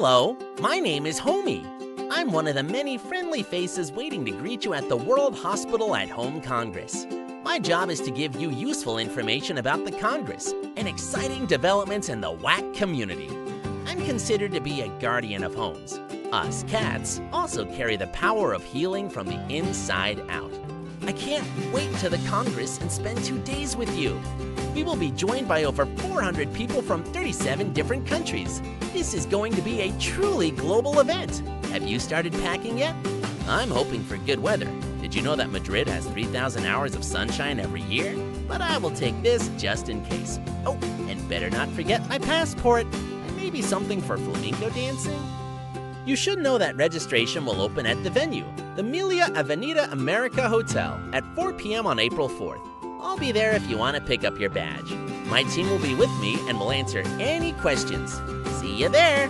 Hello, my name is Homey. I'm one of the many friendly faces waiting to greet you at the World Hospital at Home Congress. My job is to give you useful information about the Congress and exciting developments in the WHAHC community. I'm considered to be a guardian of homes. Us cats also carry the power of healing from the inside out. I can't wait to the Congress and spend 2 days with you. We will be joined by over 400 people from 37 different countries. This is going to be a truly global event. Have you started packing yet? I'm hoping for good weather. Did you know that Madrid has 3,000 hours of sunshine every year? But I will take this just in case. Oh, and better not forget my passport. And maybe something for flamenco dancing? You should know that registration will open at the venue, the Milia Avenida America Hotel, at 4 p.m. on April 4th. I'll be there if you want to pick up your badge. My team will be with me and will answer any questions. See you there!